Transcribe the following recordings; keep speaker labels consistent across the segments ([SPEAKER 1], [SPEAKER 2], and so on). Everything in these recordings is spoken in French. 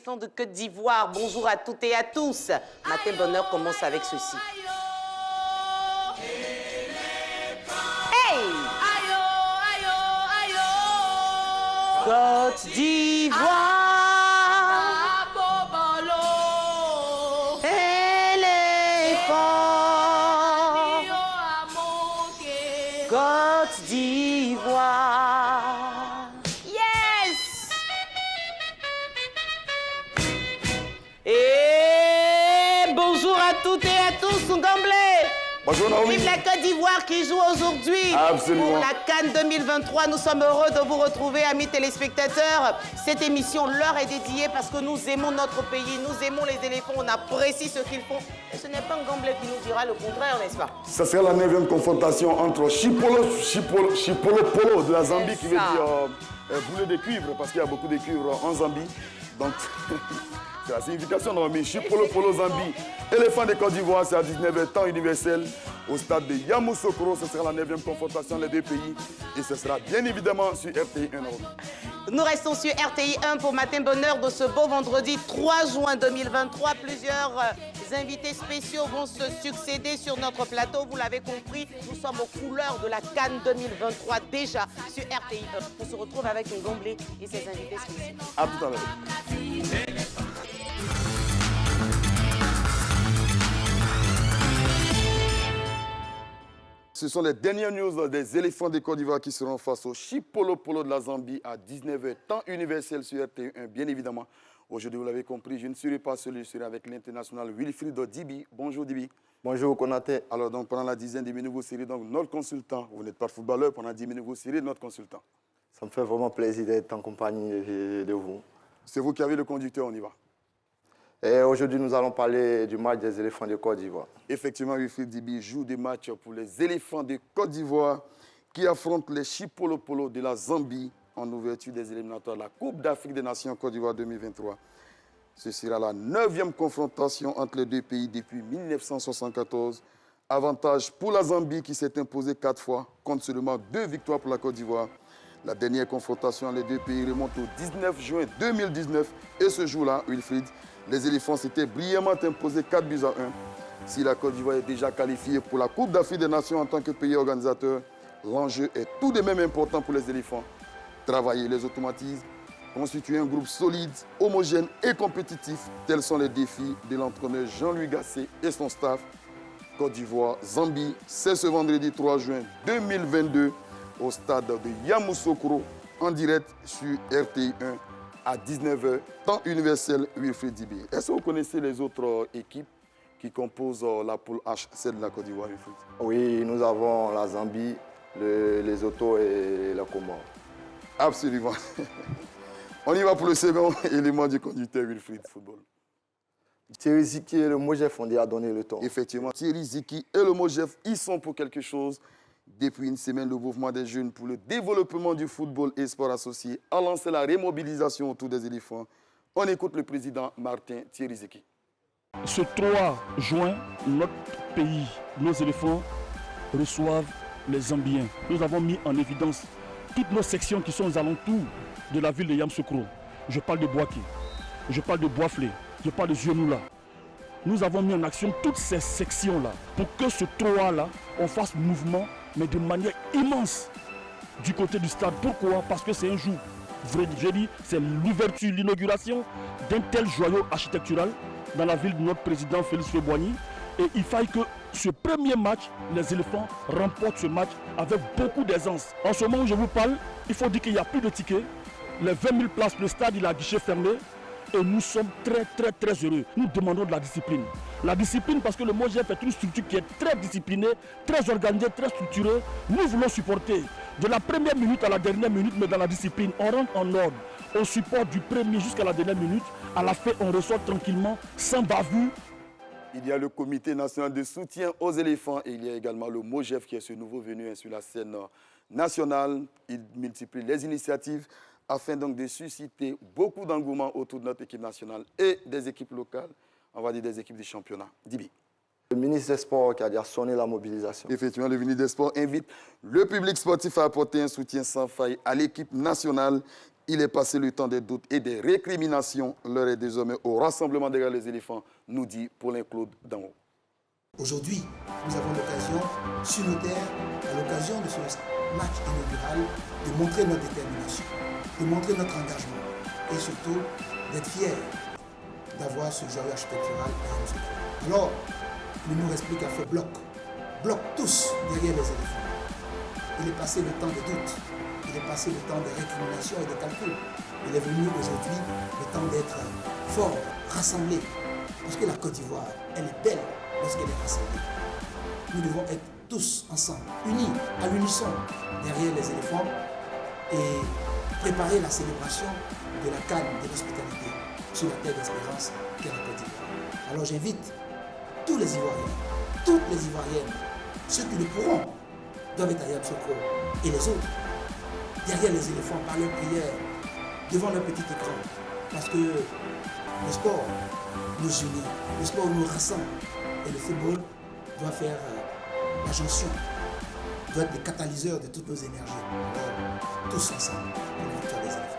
[SPEAKER 1] éléphants de Côte d'Ivoire. Bonjour à toutes et à tous. Matin Bonheur commence avec ceci. Hey! Côte d'Ivoire. Côte d'Ivoire. Yes! Et bonjour à toutes et à tous, Ngomblé.
[SPEAKER 2] Bonjour Naomi.
[SPEAKER 1] Vive la Côte d'Ivoire qui joue aujourd'hui.
[SPEAKER 2] Absolument.
[SPEAKER 1] Pour la CAN 2023, nous sommes heureux de vous retrouver, amis téléspectateurs. Cette émission leur est dédiée parce que nous aimons notre pays, nous aimons les éléphants, on apprécie ce qu'ils font. Et ce n'est pas Ngomblé qui nous dira le contraire, n'est-ce pas?
[SPEAKER 2] Ça sera la 9e confrontation entre Chipolo Polo de la Zambie, qui veut dire boulet de cuivre, parce qu'il y a beaucoup de cuivre en Zambie. Donc, c'est la signification, Naomi. Chipolo Polo Zambie, éléphant de Côte d'Ivoire, c'est à 19h, temps universel, au stade de Yamoussoukro. Ce sera la 9e confrontation, les deux pays. Et ce sera bien évidemment sur RTI 1.
[SPEAKER 1] Nous restons sur RTI 1 pour Matin Bonheur de ce beau vendredi 3 juin 2023. Plusieurs invités spéciaux vont se succéder sur notre plateau. Vous l'avez compris, nous sommes aux couleurs de la CAN 2023 déjà sur RTI 1. On se retrouve avec Ngomblé et ses invités spéciaux.
[SPEAKER 2] À tout à l'heure. Ce sont les dernières news des éléphants de Côte d'Ivoire qui seront face au Chipolo Polo de la Zambie à 19h, temps universel sur RT1, bien évidemment. Aujourd'hui, vous l'avez compris, je ne serai pas seul, je serai avec l'international Wilfried Dibi. Bonjour Dibi.
[SPEAKER 3] Bonjour Konaté.
[SPEAKER 2] Alors, donc, pendant la dizaine de minutes, vous serez donc notre consultant. Vous n'êtes pas footballeur, pendant 10 minutes, vous serez notre consultant.
[SPEAKER 3] Ça me fait vraiment plaisir d'être en compagnie de vous.
[SPEAKER 2] C'est vous qui avez le conducteur, on y va.
[SPEAKER 3] Et aujourd'hui, nous allons parler du match des éléphants de Côte d'Ivoire.
[SPEAKER 2] Effectivement, Wilfried Dibi joue des matchs pour les éléphants de Côte d'Ivoire qui affrontent les Chipolo Polo de la Zambie en ouverture des éliminatoires de la Coupe d'Afrique des Nations Côte d'Ivoire 2023. Ce sera la 9e confrontation entre les deux pays depuis 1974. Avantage pour la Zambie qui s'est imposée 4 fois, contre seulement 2 victoires pour la Côte d'Ivoire. La dernière confrontation entre les deux pays remonte au 19 juin 2019. Et ce jour-là, Wilfried, les éléphants s'étaient brillamment imposés 4 buts à 1. Si la Côte d'Ivoire est déjà qualifiée pour la Coupe d'Afrique des Nations en tant que pays organisateur, l'enjeu est tout de même important pour les éléphants. Travailler les automatismes, constituer un groupe solide, homogène et compétitif, tels sont les défis de l'entraîneur Jean-Louis Gasset et son staff. Côte d'Ivoire, Zambie, c'est ce vendredi 3 juin 2022 au stade de Yamoussoukro, en direct sur RTI 1 à 19h, temps universel Wilfried Dibi. Est-ce que vous connaissez les autres équipes qui composent la poule H7 de la Côte d'Ivoire, Wilfried?
[SPEAKER 3] Oui, nous avons la Zambie, les Autos et la Comore.
[SPEAKER 2] Absolument. On y va pour le second élément du conducteur Wilfried Football.
[SPEAKER 3] Thierry Ziki et le Mojef ont déjà donné le temps.
[SPEAKER 2] Effectivement, Thierry Ziki et le Mojef, ils sont pour quelque chose. Depuis une semaine, le mouvement des jeunes pour le développement du football et sport associé a lancé la remobilisation autour des éléphants. On écoute le président Martin Thierry Ziki.
[SPEAKER 4] Ce 3 juin, notre pays, nos éléphants reçoivent les Zambiens. Nous avons mis en évidence toutes nos sections qui sont aux alentours de la ville de Yamoussoukro. Je parle de Boaké, je parle de Boaflé, je parle de Zionoula. Nous avons mis en action toutes ces sections-là pour que ce 3-là, on fasse mouvement, mais de manière immense du côté du stade. Pourquoi? Parce que c'est un jour, je dis, c'est l'ouverture, l'inauguration d'un tel joyau architectural dans la ville de notre président Félix Houphouët-Boigny. Et il faille que ce premier match, les éléphants remportent ce match avec beaucoup d'aisance. En ce moment où je vous parle, il faut dire qu'il n'y a plus de tickets. Les 20 000 places, le stade, il a guichet fermé. Et nous sommes très heureux. Nous demandons de la discipline. La discipline parce que le Mojef est une structure qui est très disciplinée, très organisée, très structurée. Nous voulons supporter de la première minute à la dernière minute, mais dans la discipline. On rentre en ordre. On supporte du premier jusqu'à la dernière minute. À la fin, on ressort tranquillement, sans bavure.
[SPEAKER 2] Il y a le comité national de soutien aux éléphants et il y a également le Mojef qui est ce nouveau venu sur la scène nationale. Il multiplie les initiatives afin donc de susciter beaucoup d'engouement autour de notre équipe nationale et des équipes locales, on va dire des équipes du championnat. Dibi.
[SPEAKER 3] Le ministre des Sports qui a déjà sonné la mobilisation.
[SPEAKER 2] Effectivement, le ministre des Sports invite le public sportif à apporter un soutien sans faille à l'équipe nationale Il est passé le temps des doutes et des récriminations. L'heure est désormais au rassemblement derrière les éléphants, nous dit Paulin-Claude Danhaut.
[SPEAKER 5] Aujourd'hui, nous avons l'occasion, sur nos terres, à l'occasion de ce match inaugural, de montrer notre détermination, de montrer notre engagement et surtout d'être fiers d'avoir ce joyau architectural à Yamoussoukro. Alors, il ne nous reste plus qu'à faire bloc tous derrière les éléphants. Il est passé le temps des doutes, il est passé le temps des récriminations et des calculs. Il est venu aujourd'hui le temps d'être fort, rassemblé. Parce que la Côte d'Ivoire, elle est belle lorsqu'elle est rassemblée. Nous devons être tous ensemble, unis, à l'unisson, derrière les éléphants et préparer la célébration de la CAN de l'hospitalité sur la terre d'espérance qu'est la Côte d'Ivoire. Alors j'invite tous les Ivoiriens, toutes les Ivoiriennes, ceux qui le pourront, doivent être à Yamoussoukro et les autres, derrière les éléphants, par leurs prières, devant leur petit écran. Parce que le sport nous unit, le sport nous rassemble. Et le football doit faire la jonction, doit être le catalyseur de toutes nos énergies. Alors, tous ensemble, pour la victoire des éléphants.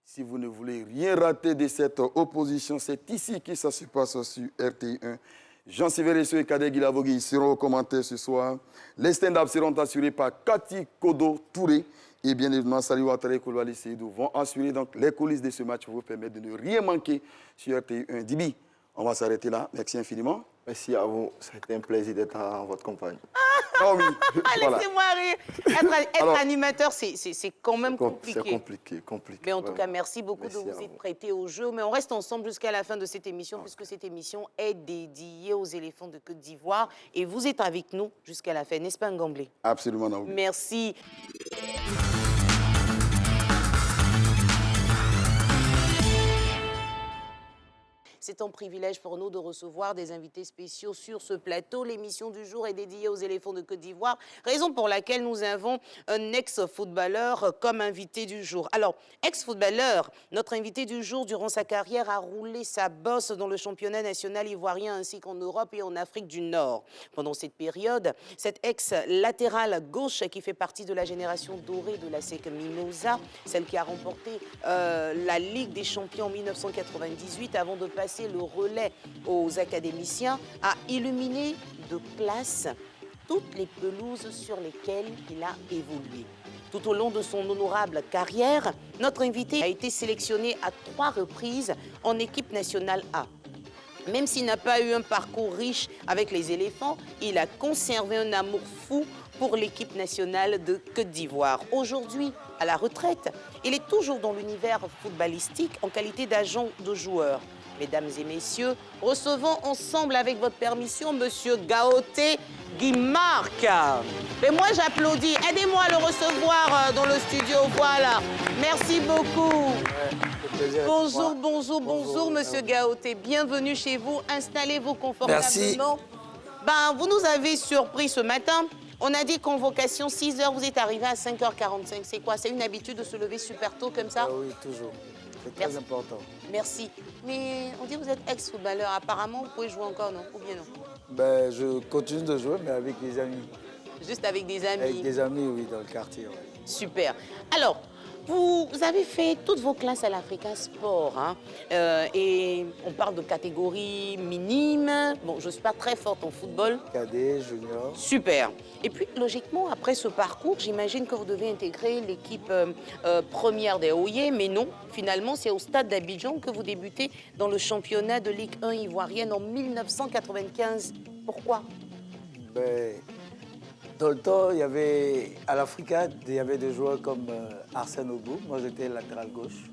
[SPEAKER 2] Si vous ne voulez rien rater de cette opposition, c'est ici que ça se passe sur RTI1. Jean Sévéresso et Kader Guilavogui seront aux commentaires ce soir. Les stand-up seront assurés par Cathy Kodo Touré. Et bien évidemment, Salih Ouattara et Koulibaly Seydou vont assurer donc les coulisses de ce match pour vous permettre de ne rien manquer sur RTI1. Dibi, on va s'arrêter là. Merci infiniment.
[SPEAKER 3] Merci à vous. C'était un plaisir d'être en votre compagnie.
[SPEAKER 2] Ah oui, voilà.
[SPEAKER 1] Laissez-moi rire. Être animateur, c'est quand même compliqué.
[SPEAKER 3] C'est compliqué.
[SPEAKER 1] Mais en tout cas, merci beaucoup de vous
[SPEAKER 3] à
[SPEAKER 1] être prêté au jeu. Mais on reste ensemble jusqu'à la fin de cette émission, puisque cette émission est dédiée aux éléphants de Côte d'Ivoire. Et vous êtes avec nous jusqu'à la fin, n'est-ce pas, Ngomblé?
[SPEAKER 2] Absolument, non.
[SPEAKER 1] Merci. C'est un privilège pour nous de recevoir des invités spéciaux sur ce plateau. L'émission du jour est dédiée aux éléphants de Côte d'Ivoire, raison pour laquelle nous avons un ex-footballeur comme invité du jour. Alors, ex-footballeur, notre invité du jour, durant sa carrière, a roulé sa bosse dans le championnat national ivoirien ainsi qu'en Europe et en Afrique du Nord. Pendant cette période, cet ex-latéral gauche qui fait partie de la génération dorée de la SEC Mimosa, celle qui a remporté la Ligue des champions en 1998 avant de passer le relais aux académiciens, a illuminé de classe toutes les pelouses sur lesquelles il a évolué. Tout au long de son honorable carrière, notre invité a été sélectionné à 3 reprises en équipe nationale A. Même s'il n'a pas eu un parcours riche avec les éléphants, il a conservé un amour fou pour l'équipe nationale de Côte d'Ivoire. Aujourd'hui, à la retraite, il est toujours dans l'univers footballistique en qualité d'agent de joueur. Mesdames et messieurs, recevons ensemble, avec votre permission, Monsieur Gaoté Guimarc. Mais moi, j'applaudis. Aidez-moi à le recevoir dans le studio. Voilà. Merci beaucoup. Bonjour, Monsieur Gaoté. Bienvenue chez vous. Installez-vous confortablement.
[SPEAKER 6] Merci.
[SPEAKER 1] Ben, vous nous avez surpris ce matin. On a dit convocation 6 h, vous êtes arrivé à 5h45. C'est quoi? C'est une habitude de se lever super tôt comme ça?
[SPEAKER 6] Oui, toujours. C'est très important.
[SPEAKER 1] Merci. Mais on dit que vous êtes ex-footballeur. Apparemment, vous pouvez jouer encore, non? Ou bien non?
[SPEAKER 6] Ben, je continue de jouer, mais avec des amis.
[SPEAKER 1] Juste avec des amis?
[SPEAKER 6] Avec des amis, oui, dans le quartier. Ouais.
[SPEAKER 1] Super. Alors, vous avez fait toutes vos classes à l'Africa Sport, hein? Et on parle de catégorie minime. Bon, je ne suis pas très forte en football.
[SPEAKER 6] Cadet, junior.
[SPEAKER 1] Super. Et puis, logiquement, après ce parcours, j'imagine que vous devez intégrer l'équipe première des Ouyés, mais non. Finalement, c'est au Stade d'Abidjan que vous débutez dans le championnat de Ligue 1 ivoirienne en 1995. Pourquoi?
[SPEAKER 6] Ben, dans le temps, il y avait, à l'Africa, il y avait des joueurs comme Arsène Obou. Moi, j'étais latéral gauche.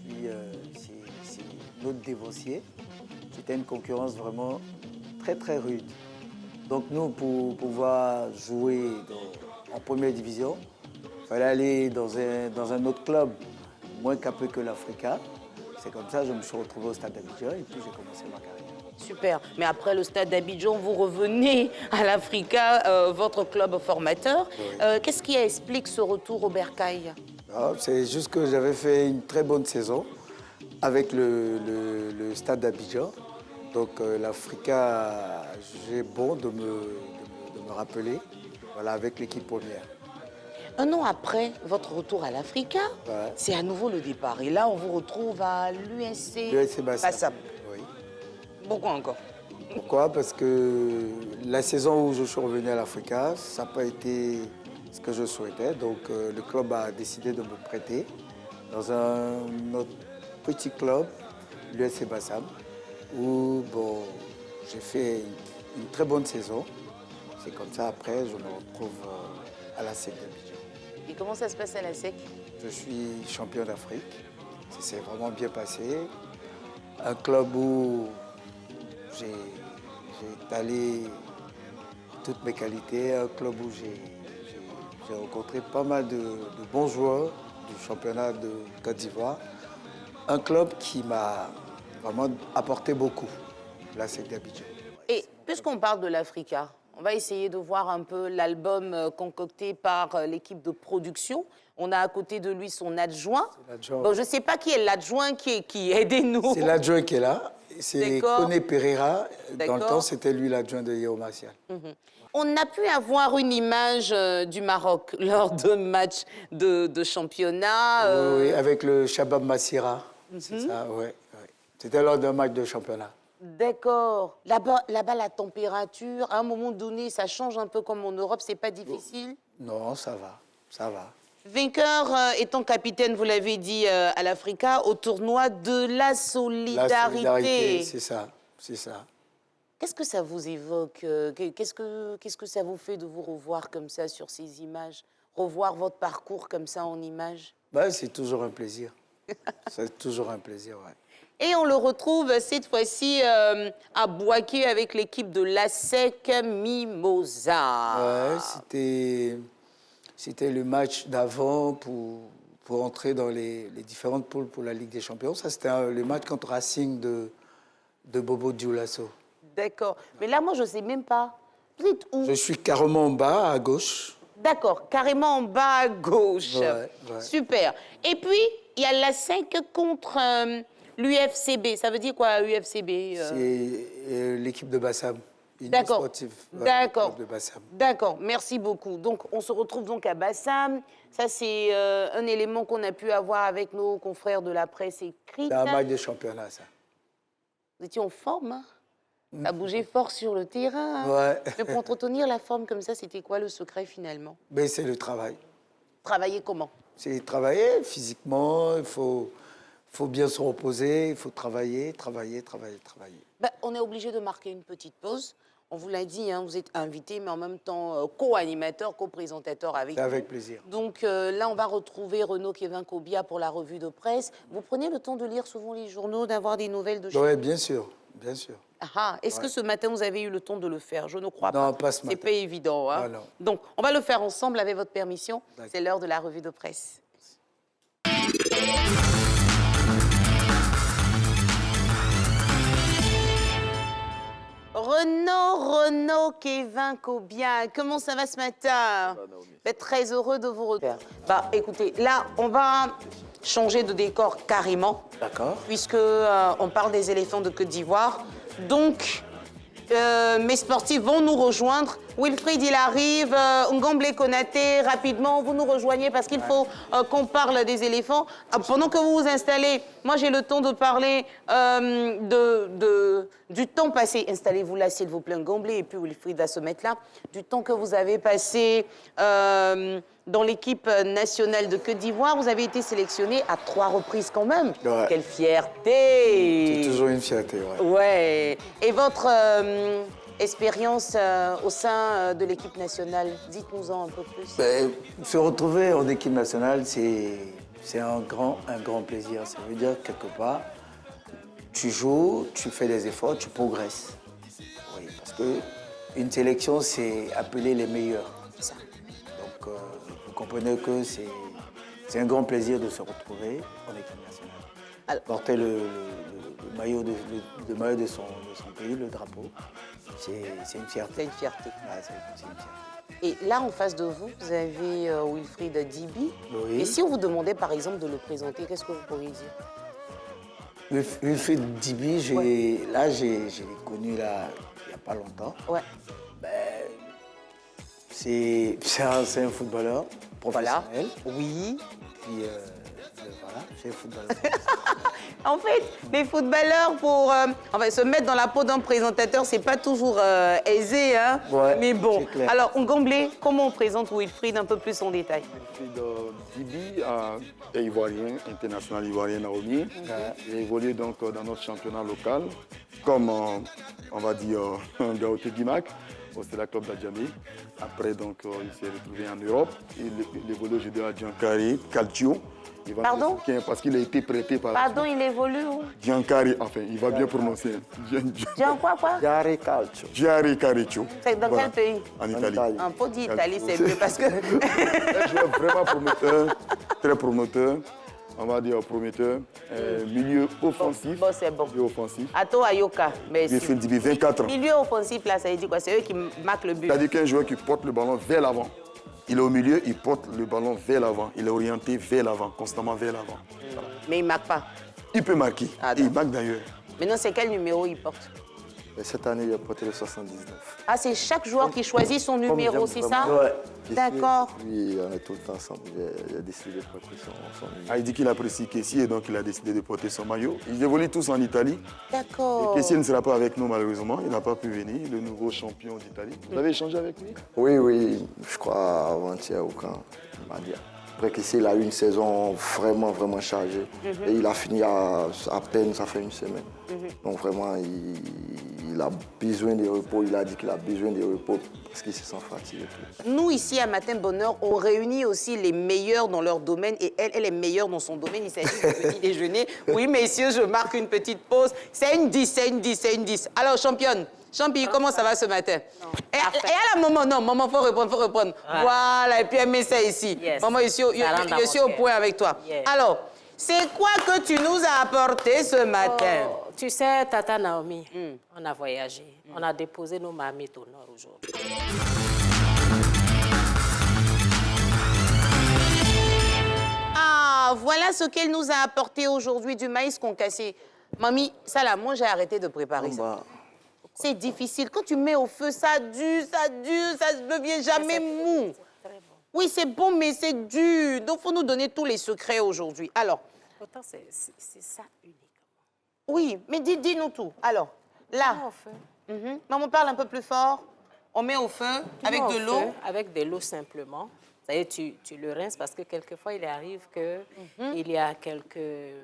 [SPEAKER 6] Puis, c'est notre dévoncier. C'était une concurrence vraiment très, très rude. Donc, nous, pour pouvoir jouer en première division, il fallait aller dans un autre club moins capé que l'Africa. C'est comme ça que je me suis retrouvé au Stade d'Abidjan et puis j'ai commencé ma carrière.
[SPEAKER 1] Super. Mais après le Stade d'Abidjan, vous revenez à l'Africa, votre club formateur.
[SPEAKER 6] Oui.
[SPEAKER 1] Qu'est-ce qui explique ce retour au Bercail?
[SPEAKER 6] C'est juste que j'avais fait une très bonne saison avec le Stade d'Abidjan. Donc l'Africa, j'ai bon de me rappeler, voilà, avec l'équipe première.
[SPEAKER 1] Un an après votre retour à l'Africa,
[SPEAKER 6] Ouais.
[SPEAKER 1] c'est à nouveau le départ. Et là, on vous retrouve à l'USC
[SPEAKER 6] L'USC Bassam.
[SPEAKER 1] Bassam.
[SPEAKER 6] Oui.
[SPEAKER 1] Pourquoi encore?
[SPEAKER 6] Pourquoi? Parce que la saison où je suis revenu à l'Africa, ça n'a pas été ce que je souhaitais. Donc le club a décidé de me prêter dans un autre petit club, l'USC Bassam, où bon, j'ai fait une très bonne saison. C'est comme ça, après, je me retrouve à la SEC d'Abidjan.
[SPEAKER 1] Et comment ça se passe à la SEC?
[SPEAKER 6] Je suis champion d'Afrique. Ça s'est vraiment bien passé. Un club où j'ai étalé toutes mes qualités. Un club où j'ai rencontré pas mal de bons joueurs du championnat de Côte d'Ivoire. Un club qui m'a vraiment apporté beaucoup, la SEC d'Abidjan.
[SPEAKER 1] Et puisqu'on parle de l'Africa, on va essayer de voir un peu l'album concocté par l'équipe de production. On a à côté de lui son adjoint.
[SPEAKER 6] L'adjoint.
[SPEAKER 1] Bon, je ne sais pas qui est l'adjoint qui aidez-nous.
[SPEAKER 6] C'est l'adjoint qui est là. C'est
[SPEAKER 1] D'accord.
[SPEAKER 6] Koné Pereira. Dans le
[SPEAKER 1] D'accord.
[SPEAKER 6] temps, c'était lui l'adjoint de Yeo Martial.
[SPEAKER 1] On a pu avoir une image du Maroc lors d'un match de championnat.
[SPEAKER 6] Oui, avec le Shabab Massira. C'est ça, oui. C'était lors d'un match de championnat.
[SPEAKER 1] D'accord. Là-bas, la température, à un moment donné, ça change un peu comme en Europe, c'est pas difficile.
[SPEAKER 6] Non, ça va, ça va.
[SPEAKER 1] Vainqueur étant capitaine, vous l'avez dit, à l'Africa, au tournoi de la solidarité.
[SPEAKER 6] La solidarité, c'est ça, c'est ça.
[SPEAKER 1] Qu'est-ce que ça vous évoque? Qu'est-ce que ça vous fait de vous revoir comme ça sur ces images? Revoir votre parcours comme ça en images?
[SPEAKER 6] Ben, c'est toujours un plaisir. C'est toujours un plaisir, ouais.
[SPEAKER 1] Et on le retrouve cette fois-ci à Bouaké avec l'équipe de l'ASEC Mimosa.
[SPEAKER 6] Ouais, c'était le match d'avant pour entrer dans les différentes poules pour la Ligue des Champions. Ça, c'était le match contre Racing de Bobo Dioulasso.
[SPEAKER 1] D'accord. Mais là, moi, je ne sais même pas. Vous êtes où?
[SPEAKER 6] Je suis carrément en bas, à gauche.
[SPEAKER 1] D'accord, carrément en bas à gauche.
[SPEAKER 6] Ouais.
[SPEAKER 1] Super. Et puis, il y a l'ASEC contre l'UFCB. Ça veut dire quoi, UFCB?
[SPEAKER 6] C'est l'équipe de Bassam. Union
[SPEAKER 1] D'accord.
[SPEAKER 6] sportive.
[SPEAKER 1] D'accord.
[SPEAKER 6] De Bassam.
[SPEAKER 1] D'accord, merci beaucoup. Donc, on se retrouve donc à Bassam. Ça, c'est un élément qu'on a pu avoir avec nos confrères de la presse écrite.
[SPEAKER 6] C'est un match de championnat, ça.
[SPEAKER 1] Vous étiez en forme, hein? Ça bougeait fort sur le terrain. Hein?
[SPEAKER 6] Ouais.
[SPEAKER 1] Mais pour entretenir la forme comme ça, c'était quoi le secret finalement?
[SPEAKER 6] Mais c'est le travail.
[SPEAKER 1] Travailler comment?
[SPEAKER 6] C'est travailler physiquement, il faut bien se reposer, il faut travailler.
[SPEAKER 1] Ben, on est obligé de marquer une petite pause. On vous l'a dit, hein, vous êtes invité, mais en même temps co-animateur, co-présentateur avec nous.
[SPEAKER 6] Avec plaisir.
[SPEAKER 1] Donc là, on va retrouver Renaud Kévin Kobia pour la revue de presse. Vous prenez le temps de lire souvent les journaux, d'avoir des nouvelles de chez
[SPEAKER 6] Oui, bien sûr, bien sûr.
[SPEAKER 1] Ah, est-ce que ce matin, vous avez eu le temps de le faire? Je ne crois pas.
[SPEAKER 6] Non, pas ce
[SPEAKER 1] C'est
[SPEAKER 6] matin.
[SPEAKER 1] pas évident. Hein?
[SPEAKER 6] Ah, non.
[SPEAKER 1] Donc, on va le faire ensemble avec votre permission.
[SPEAKER 6] D'accord.
[SPEAKER 1] C'est l'heure de la revue de presse. Renaud Kévin Kobia, comment ça va ce matin? Très heureux de vous retrouver. Bah, écoutez, là, on va changer de décor carrément.
[SPEAKER 6] D'accord.
[SPEAKER 1] Puisque on parle des éléphants de Côte d'Ivoire. Donc, mes sportifs vont nous rejoindre. Wilfried, il arrive. Ngomble Konaté, rapidement, vous nous rejoignez parce qu'il faut qu'on parle des éléphants. Pendant que vous vous installez, moi, j'ai le temps de parler du temps passé. Installez-vous là, s'il vous plaît, Ngomble, et puis Wilfried va se mettre là. Du temps que vous avez passé dans l'équipe nationale de Côte d'Ivoire. Vous avez été sélectionné à 3 reprises quand même.
[SPEAKER 6] Ouais.
[SPEAKER 1] Quelle fierté!
[SPEAKER 6] C'est toujours une fierté, ouais.
[SPEAKER 1] Ouais. Et votre expérience au sein de l'équipe nationale, dites-nous-en un peu plus.
[SPEAKER 6] Ben, se retrouver en équipe nationale, c'est un grand plaisir. Ça veut dire, quelque part, tu joues, tu fais des efforts, tu progresses. Oui, parce qu'une sélection, c'est appeler les meilleurs.
[SPEAKER 1] C'est ça.
[SPEAKER 6] Donc, vous comprenez que c'est un grand plaisir de se retrouver en équipe nationale.
[SPEAKER 1] Alors-
[SPEAKER 6] Porter le maillot de son pays, le drapeau, c'est une fierté.
[SPEAKER 1] C'est une fierté.
[SPEAKER 6] Ouais, c'est une fierté.
[SPEAKER 1] Et là, en face de vous, vous avez Wilfried Dibi.
[SPEAKER 6] Oui.
[SPEAKER 1] Et si on vous demandait, par exemple, de le présenter, qu'est-ce que vous pourriez dire?
[SPEAKER 6] Wilfried Dibi, je l'ai connu là, il n'y a pas longtemps.
[SPEAKER 1] Ouais.
[SPEAKER 6] C'est un footballeur. professionnel.
[SPEAKER 1] Oui.
[SPEAKER 6] Puis voilà, j'ai football.
[SPEAKER 1] En fait, les footballeurs, pour se mettre dans la peau d'un présentateur, c'est pas toujours aisé, hein.
[SPEAKER 6] Ouais,
[SPEAKER 1] mais bon.
[SPEAKER 6] c'est clair.
[SPEAKER 1] Alors, Ngomblé, comment on présente Wilfried un peu plus en détail?
[SPEAKER 2] Wilfried Dibi est ivoirien, international ivoirien Naomi. Il a évolué donc dans notre championnat local, comme on va dire Gaoté Guimac, au Stella Club d'Adjamé. Après, donc, il s'est retrouvé en Europe. Il évolue aujourd'hui à Giancari Calcio.
[SPEAKER 1] Pardon?
[SPEAKER 2] Parce qu'il a été prêté par...
[SPEAKER 1] Pardon, il évolue où?
[SPEAKER 2] Giancari, enfin, il va bien prononcer.
[SPEAKER 1] Jean quoi?
[SPEAKER 3] Gary Calcio.
[SPEAKER 2] Giancari Calcio.
[SPEAKER 1] C'est dans quel pays?
[SPEAKER 2] En Italie.
[SPEAKER 1] Un peu d'Italie, c'est mieux parce que...
[SPEAKER 2] Un joueur vraiment prometteur, très prometteur. On va dire prometteur. Milieu offensif.
[SPEAKER 1] Bon, c'est bon.
[SPEAKER 2] Milieu offensif.
[SPEAKER 1] Ato Ayoka, merci.
[SPEAKER 2] Wilfried Dibi, 24 ans.
[SPEAKER 1] Milieu offensif, là, ça veut dire quoi? C'est eux qui marquent le but.
[SPEAKER 2] C'est-à-dire qu'un joueur qui porte le ballon vers l'avant. Il est au milieu, il porte le ballon vers l'avant. Il est orienté vers l'avant, constamment vers l'avant.
[SPEAKER 1] Mais il ne marque pas.
[SPEAKER 2] Il peut marquer.
[SPEAKER 1] Ah,
[SPEAKER 2] Et il marque d'ailleurs.
[SPEAKER 1] Maintenant, c'est quel numéro il porte?
[SPEAKER 3] Et cette année, il a porté le 79.
[SPEAKER 1] Ah, c'est chaque joueur qui choisit son numéro,
[SPEAKER 3] j'aime
[SPEAKER 1] c'est
[SPEAKER 3] vraiment-
[SPEAKER 1] ça?
[SPEAKER 6] Ouais.
[SPEAKER 1] D'accord.
[SPEAKER 3] Lui, on est tout le temps ensemble. Il a décidé de porter son numéro.
[SPEAKER 2] Ah, il dit qu'il apprécie Kessie et donc il a décidé de porter son maillot. Ils évoluent tous en Italie.
[SPEAKER 1] D'accord.
[SPEAKER 2] Kessie ne sera pas avec nous malheureusement. Il n'a pas pu venir, le nouveau champion d'Italie. Vous avez échangé avec lui?
[SPEAKER 3] Oui, je crois avant-hier ou quand il m'a dit. Après qu'ici, il a eu une saison vraiment chargée. Et il a fini à peine, ça fait une semaine. Donc vraiment, il a besoin de repos. Il a dit qu'il a besoin de repos parce qu'il se sent fatigué.
[SPEAKER 1] Nous, ici, à Matin Bonheur, on réunit aussi les meilleurs dans leur domaine et elle est meilleure dans son domaine. Il s'agit du petit déjeuner. Oui, messieurs, je marque une petite pause. C'est une 10, c'est une 10, c'est une 10. Alors, championne, Champi, comment ça va ce matin? Et à la maman, non, maman, faut reprendre.
[SPEAKER 7] Ouais.
[SPEAKER 1] Voilà, et puis elle met ça ici.
[SPEAKER 7] Yes.
[SPEAKER 1] Maman, je suis au point avec toi.
[SPEAKER 7] Yeah.
[SPEAKER 1] Alors, c'est quoi que tu nous as apporté ce matin?
[SPEAKER 7] Oh, tu sais, Tata Naomi, on a voyagé. On a déposé nos marmites au nord aujourd'hui.
[SPEAKER 1] Ah, voilà ce qu'elle nous a apporté aujourd'hui, du maïs concassé. Mamie, ça là, moi j'ai arrêté de préparer ça. C'est difficile. Quand tu mets au feu, ça dure, ça ne devient jamais mou.
[SPEAKER 7] Très bon.
[SPEAKER 1] Oui, c'est bon, mais c'est dur. Donc, il faut nous donner tous les secrets aujourd'hui. Alors,
[SPEAKER 7] Pourtant, c'est ça unique.
[SPEAKER 1] oui, mais dis-nous tout. Alors, là,
[SPEAKER 7] Au feu.
[SPEAKER 1] maman parle un peu plus fort. On met au feu avec de l'eau.
[SPEAKER 7] Avec de l'eau simplement. Ça y est, tu le rinces parce que quelquefois, il arrive qu'il y a quelques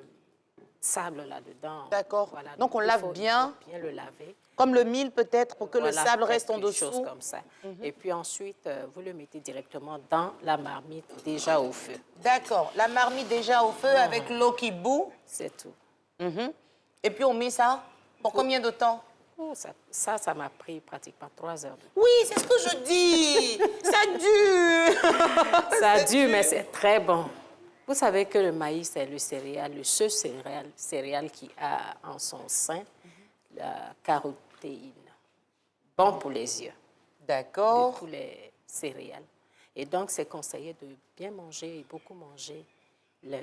[SPEAKER 7] sables là-dedans.
[SPEAKER 1] D'accord.
[SPEAKER 7] Voilà.
[SPEAKER 1] Donc, on
[SPEAKER 7] il
[SPEAKER 1] lave
[SPEAKER 7] faut
[SPEAKER 1] bien.
[SPEAKER 7] bien le laver.
[SPEAKER 1] Comme le mil, peut-être, pour que
[SPEAKER 7] Voilà,
[SPEAKER 1] le sable
[SPEAKER 7] peut-être
[SPEAKER 1] reste en
[SPEAKER 7] quelque
[SPEAKER 1] dessous.
[SPEAKER 7] chose comme ça. Et puis ensuite, vous le mettez directement dans la marmite déjà au feu.
[SPEAKER 1] D'accord. La marmite déjà au feu avec l'eau qui bout.
[SPEAKER 7] C'est tout.
[SPEAKER 1] Et puis, on met ça pour combien de temps?
[SPEAKER 7] Oh, ça m'a pris pratiquement 3 heures.
[SPEAKER 1] Oui, c'est ce que je dis. Ça dure.
[SPEAKER 7] Ça dure, mais c'est très bon. Vous savez que le maïs est le céréale, le seul céréale qui a en son sein la carotéine. Bon pour les yeux. De
[SPEAKER 1] D'accord.
[SPEAKER 7] tous les céréales. Et donc, c'est conseillé de bien manger et beaucoup manger le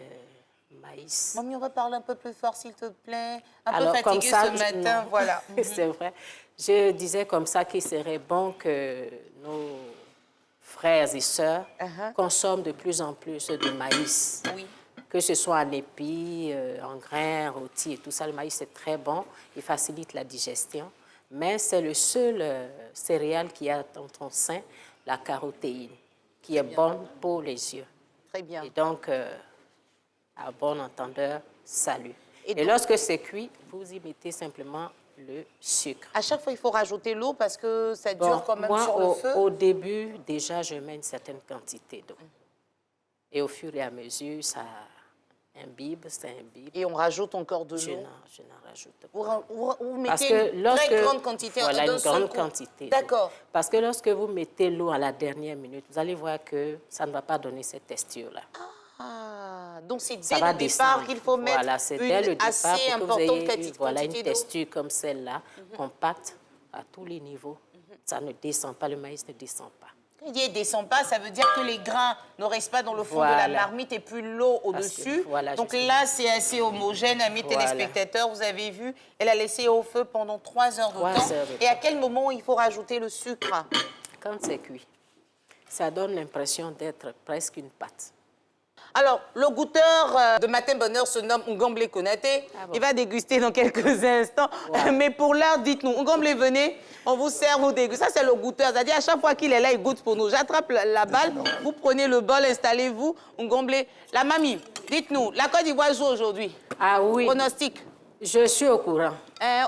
[SPEAKER 7] maïs.
[SPEAKER 1] Mamie, on va parler un peu plus fort, s'il te plaît. Un
[SPEAKER 7] Alors,
[SPEAKER 1] peu
[SPEAKER 7] comme
[SPEAKER 1] fatiguée
[SPEAKER 7] ça,
[SPEAKER 1] ce matin,
[SPEAKER 7] non.
[SPEAKER 1] voilà.
[SPEAKER 7] C'est vrai. Je disais comme ça qu'il serait bon que nos frères et sœurs consomment de plus en plus de maïs.
[SPEAKER 1] Oui.
[SPEAKER 7] Que ce soit en épis, en grains, rôtis et tout ça. Le maïs, c'est très bon. Il facilite la digestion. Mais c'est le seul céréale qui a dans ton sein la carotéine, qui est bonne pour les yeux.
[SPEAKER 1] Très bien.
[SPEAKER 7] Et donc, à bon entendeur, salut.
[SPEAKER 1] Et
[SPEAKER 7] Et
[SPEAKER 1] donc-
[SPEAKER 7] lorsque c'est cuit, vous y mettez simplement le sucre.
[SPEAKER 1] À chaque fois, il faut rajouter l'eau parce que ça dure
[SPEAKER 7] Bon,
[SPEAKER 1] quand même
[SPEAKER 7] moi,
[SPEAKER 1] sur le feu.
[SPEAKER 7] au début, déjà, je mets une certaine quantité d'eau. Et au fur et à mesure, ça imbibe, ça imbibe.
[SPEAKER 1] Et on rajoute encore de
[SPEAKER 7] Je
[SPEAKER 1] l'eau.
[SPEAKER 7] n'en rajoute pas.
[SPEAKER 1] Vous
[SPEAKER 7] Parce
[SPEAKER 1] mettez
[SPEAKER 7] que
[SPEAKER 1] une
[SPEAKER 7] lorsque...
[SPEAKER 1] très grande quantité
[SPEAKER 7] Voilà,
[SPEAKER 1] d'un
[SPEAKER 7] une
[SPEAKER 1] seul
[SPEAKER 7] grande
[SPEAKER 1] coup.
[SPEAKER 7] quantité. d'eau.
[SPEAKER 1] D'accord.
[SPEAKER 7] Parce que lorsque vous mettez l'eau à la dernière minute, vous allez voir que ça ne va pas donner cette texture-là.
[SPEAKER 1] Ah, donc c'est
[SPEAKER 7] Ça
[SPEAKER 1] dès
[SPEAKER 7] va
[SPEAKER 1] le départ
[SPEAKER 7] descendre.
[SPEAKER 1] qu'il faut mettre
[SPEAKER 7] Voilà, c'est
[SPEAKER 1] une
[SPEAKER 7] dès le départ
[SPEAKER 1] assez
[SPEAKER 7] pour que vous
[SPEAKER 1] importante
[SPEAKER 7] ayez
[SPEAKER 1] quantité
[SPEAKER 7] voilà, une
[SPEAKER 1] d'eau.
[SPEAKER 7] texture comme celle-là, compacte à tous les niveaux. Ça ne descend pas, le maïs ne descend pas.
[SPEAKER 1] Quand il dit ne descend pas, ça veut dire que les grains ne restent pas dans le fond de la
[SPEAKER 7] Voilà.
[SPEAKER 1] marmite et puis l'eau
[SPEAKER 7] Parce
[SPEAKER 1] au-dessus.
[SPEAKER 7] que, voilà,
[SPEAKER 1] Donc
[SPEAKER 7] justement.
[SPEAKER 1] là, c'est assez homogène, amis
[SPEAKER 7] Voilà.
[SPEAKER 1] téléspectateurs. Vous avez vu, elle a laissé au feu pendant 3 heures de
[SPEAKER 7] 3
[SPEAKER 1] temps.
[SPEAKER 7] heures de
[SPEAKER 1] Et à quel moment il faut rajouter le sucre?
[SPEAKER 7] Quand c'est cuit. Ça donne l'impression d'être presque une pâte.
[SPEAKER 1] Alors, le goûteur de Matin Bonheur se nomme Ngomble Konaté.
[SPEAKER 7] Ah bon.
[SPEAKER 1] Il va déguster dans quelques instants.
[SPEAKER 7] Wow.
[SPEAKER 1] Mais pour l'heure, dites-nous, Ngomble, venez, on vous sert, vous dégustez. Ça, c'est le goûteur. C'est-à-dire, à chaque fois qu'il est là, il goûte pour nous. J'attrape la balle, vous prenez le bol, installez-vous. Ngomble, la mamie, dites-nous, la Côte d'Ivoire joue aujourd'hui.
[SPEAKER 7] Ah oui,
[SPEAKER 1] Pronostic.
[SPEAKER 7] je suis au courant.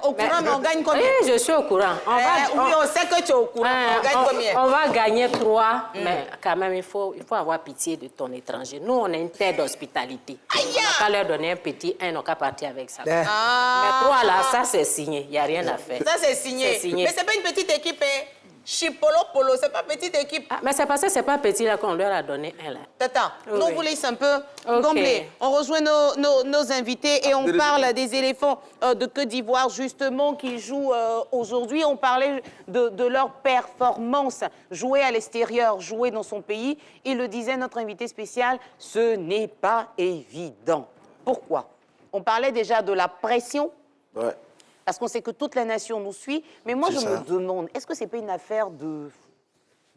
[SPEAKER 1] Au courant, mais on gagne combien?
[SPEAKER 7] Oui, je suis au courant.
[SPEAKER 1] Oui, on sait que tu es au courant. On gagne combien?
[SPEAKER 7] On va gagner 3, mais quand même, il faut avoir pitié de ton étranger. Nous, on est une terre d'hospitalité. On n'a qu'à leur donner un petit 1, on n'a qu'à partir avec ça. Mais 3, là, ça, c'est signé. Il n'y a rien à faire.
[SPEAKER 1] Ça, c'est signé.
[SPEAKER 7] C'est signé.
[SPEAKER 1] Mais c'est pas une petite équipe, hein? Chipolo Polo, c'est pas petite équipe.
[SPEAKER 7] Ah, mais c'est parce que c'est pas petit là qu'on leur a donné 1 là.
[SPEAKER 1] Tata,
[SPEAKER 7] Oui.
[SPEAKER 1] nous on vous laisse un peu.
[SPEAKER 7] Ok.
[SPEAKER 1] Ngomble, on rejoint nos invités et on parle des éléphants de Côte d'Ivoire, justement, qui jouent aujourd'hui. On parlait de leur performance. Jouer à l'extérieur, jouer dans son pays. Il le disait, notre invité spécial, ce n'est pas évident. Pourquoi? On parlait déjà de la pression.
[SPEAKER 3] Ouais.
[SPEAKER 1] Parce qu'on sait que toute la nation nous suit. Mais moi, je me demande, est-ce que ce n'est pas une affaire de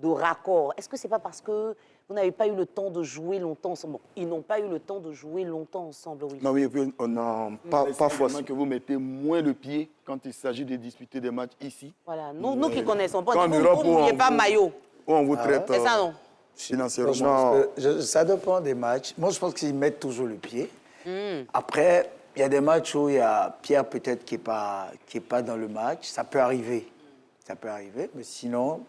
[SPEAKER 1] raccord? Est-ce que ce n'est pas parce que vous n'avez pas eu le temps de jouer longtemps ensemble? Bon, ils n'ont pas eu le temps de jouer longtemps ensemble, oui.
[SPEAKER 2] Non, oui, et puis on
[SPEAKER 3] Non, pas forcément.
[SPEAKER 2] que vous mettez moins le pied quand il s'agit de disputer des matchs ici.
[SPEAKER 1] Voilà, nous qui connaissons pas,
[SPEAKER 2] Quand en
[SPEAKER 1] vous
[SPEAKER 2] Europe,
[SPEAKER 1] ne mouillez
[SPEAKER 2] on
[SPEAKER 1] pas
[SPEAKER 2] vous-
[SPEAKER 1] maillot.
[SPEAKER 2] Où on vous traite
[SPEAKER 1] C'est ça, non?
[SPEAKER 2] financièrement.
[SPEAKER 3] Non.
[SPEAKER 6] Ça dépend des matchs. Moi, je pense qu'ils mettent toujours le pied. Après, il y a des matchs où il y a Pierre peut-être qui est pas dans le match. Ça peut arriver. Ça peut arriver. Mais sinon,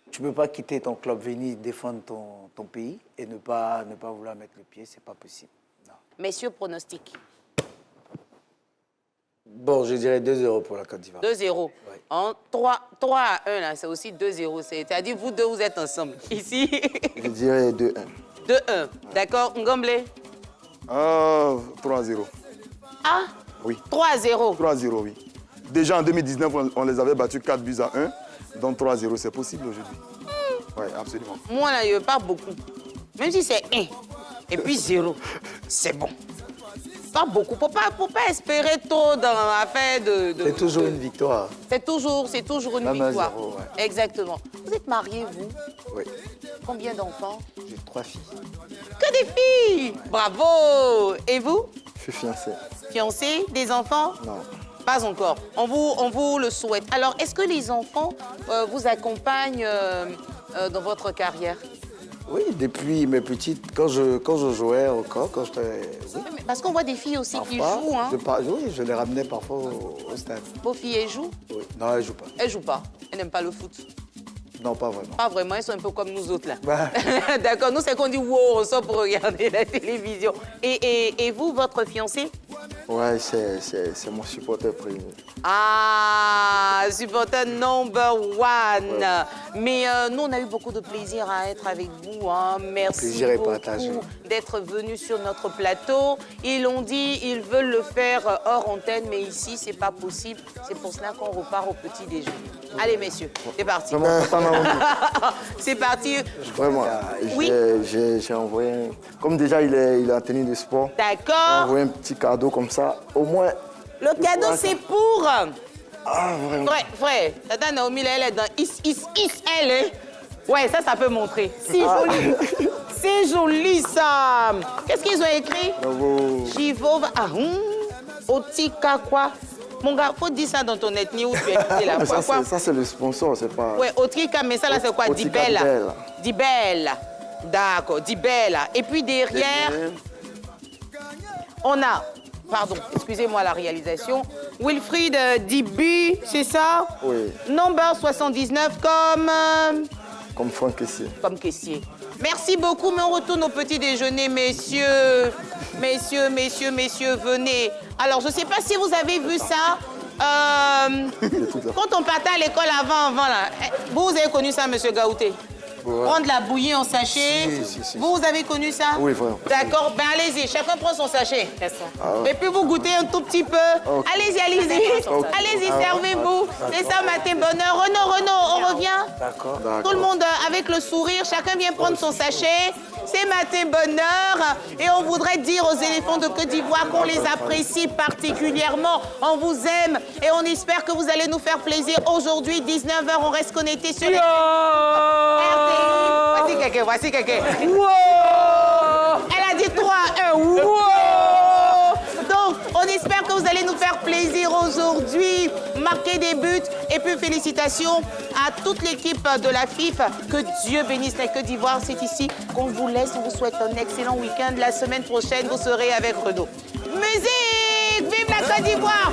[SPEAKER 6] tu ne peux pas quitter ton club, venir défendre ton pays et ne pas vouloir mettre le pied. C'est pas possible. Non.
[SPEAKER 1] Messieurs, pronostic.
[SPEAKER 6] Bon, je dirais 2-0 pour la Côte d'Ivoire.
[SPEAKER 1] 2-0. En 3 à 1, là, c'est aussi 2-0. C'est-à-dire, vous deux, vous êtes ensemble. Ici,
[SPEAKER 3] Je dirais 2-1.
[SPEAKER 1] 2-1. D'accord, Ngomble?
[SPEAKER 2] 3-0.
[SPEAKER 1] Ah,
[SPEAKER 2] Oui.
[SPEAKER 1] 3-0.
[SPEAKER 2] 3-0, oui. Déjà en 2019, on les avait battus 4 buts à 1. Donc 3-0, c'est possible aujourd'hui. Oui, absolument.
[SPEAKER 1] Moi, là, je veux pas beaucoup. Même si c'est 1 et puis 0, c'est bon. Pas beaucoup. Faut pas espérer trop dans l'affaire de...
[SPEAKER 6] C'est toujours une victoire.
[SPEAKER 1] C'est toujours une
[SPEAKER 6] Même un
[SPEAKER 1] victoire.
[SPEAKER 6] 0, ouais.
[SPEAKER 1] Exactement. Vous êtes mariés, vous?
[SPEAKER 3] Oui.
[SPEAKER 1] Combien d'enfants?
[SPEAKER 3] J'ai 3 filles.
[SPEAKER 1] Que des filles! Bravo! Et vous?
[SPEAKER 3] Je suis fiancé.
[SPEAKER 1] Fiancés? Des enfants?
[SPEAKER 3] Non.
[SPEAKER 1] Pas encore. On vous le souhaite. Alors, est-ce que les enfants vous accompagnent dans votre carrière?
[SPEAKER 6] Oui, depuis mes petites, quand je jouais au camp, quand j'étais... Oui,
[SPEAKER 1] Mais parce qu'on voit des filles aussi qui
[SPEAKER 6] parfois,
[SPEAKER 1] jouent. Hein.
[SPEAKER 6] oui, je les ramenais parfois au stade.
[SPEAKER 1] Vos filles, elles jouent?
[SPEAKER 6] Oui. Non, elles ne jouent pas.
[SPEAKER 1] Elles jouent pas. Elles n'aiment pas le foot.
[SPEAKER 6] Non, pas vraiment.
[SPEAKER 1] Pas vraiment, elles sont un peu comme nous autres là.
[SPEAKER 6] Bah.
[SPEAKER 1] D'accord, nous c'est qu'on dit wow, on sort pour regarder la télévision. Et vous, votre fiancé?
[SPEAKER 3] Ouais, c'est mon supporter préféré.
[SPEAKER 1] Ah, supporter number one. Ouais. Mais nous, on a eu beaucoup de plaisir à être avec vous. Hein. Merci
[SPEAKER 6] plaisir est
[SPEAKER 1] beaucoup
[SPEAKER 6] partagé.
[SPEAKER 1] d'être venu sur notre plateau. Ils l'ont dit, ils veulent le faire hors antenne, mais ici, c'est pas possible. C'est pour cela qu'on repart au petit déjeuner. Allez, messieurs, c'est parti. C'est parti.
[SPEAKER 3] Vraiment,
[SPEAKER 1] Oui.
[SPEAKER 3] j'ai envoyé... Comme déjà, il est en tenue de sport. J'ai
[SPEAKER 1] D'accord.
[SPEAKER 3] envoyé un petit cadeau comme ça. Au moins...
[SPEAKER 1] Le cadeau, c'est pour...
[SPEAKER 3] Ah, vraiment.
[SPEAKER 1] Frère, Tata Naomi, là, elle est dans elle, hein? Ouais, ça peut montrer. C'est joli. C'est joli, ça. Qu'est-ce qu'ils ont écrit?
[SPEAKER 3] Bravo.
[SPEAKER 1] Jivova, Otika, quoi? Mon gars, faut dire ça dans ton ethnie où tu es quitté là.
[SPEAKER 3] Mais
[SPEAKER 1] Quoi?
[SPEAKER 3] ça, c'est le sponsor, c'est pas...
[SPEAKER 1] Ouais, Otika, mais ça, là, c'est quoi?
[SPEAKER 3] Otika
[SPEAKER 1] Dibella.
[SPEAKER 3] Dibella.
[SPEAKER 1] Dibella. D'accord, Dibella. Et puis derrière, on a... Pardon, excusez-moi la réalisation. Wilfried Dibu, c'est ça?
[SPEAKER 3] Oui.
[SPEAKER 1] Number 79
[SPEAKER 3] Comme Franck Kessier.
[SPEAKER 1] comme caissier. Merci beaucoup, mais on retourne au petit déjeuner, messieurs. Messieurs, venez. Alors, je ne sais pas si vous avez vu ça. Quand on partait à l'école avant là, vous avez connu ça, monsieur Gaouté?
[SPEAKER 3] Ouais.
[SPEAKER 1] Prendre la bouillie en sachet.
[SPEAKER 3] Si.
[SPEAKER 1] Vous avez connu ça?
[SPEAKER 3] Oui, vraiment.
[SPEAKER 1] D'accord, ben allez-y, chacun prend son sachet.
[SPEAKER 7] C'est ça.
[SPEAKER 1] Et puis vous goûtez un tout petit peu.
[SPEAKER 3] Ok.
[SPEAKER 1] Allez-y. Allez-y, servez-vous. C'est ça, matin bonheur. Renaud, on revient.
[SPEAKER 6] D'accord.
[SPEAKER 1] Tout le monde avec le sourire, chacun vient prendre son sachet. C'est matin bonheur. Et on voudrait dire aux éléphants de Côte d'Ivoire qu'on les apprécie particulièrement. On vous aime et on espère que vous allez nous faire plaisir. Aujourd'hui, 19h, on reste connecté sur les... RTI. Voici quelqu'un, voici quelqu'un. Wow! Elle a dit 3-1. Wow! Donc, on espère que vous allez nous faire plaisir aujourd'hui, marquer des buts. Et puis, félicitations à toute l'équipe de la FIFA. Que Dieu bénisse la Côte d'Ivoire. C'est ici qu'on vous laisse. On vous souhaite un excellent week-end. La semaine prochaine, vous serez avec Renaud. Musique! Vive la Côte d'Ivoire!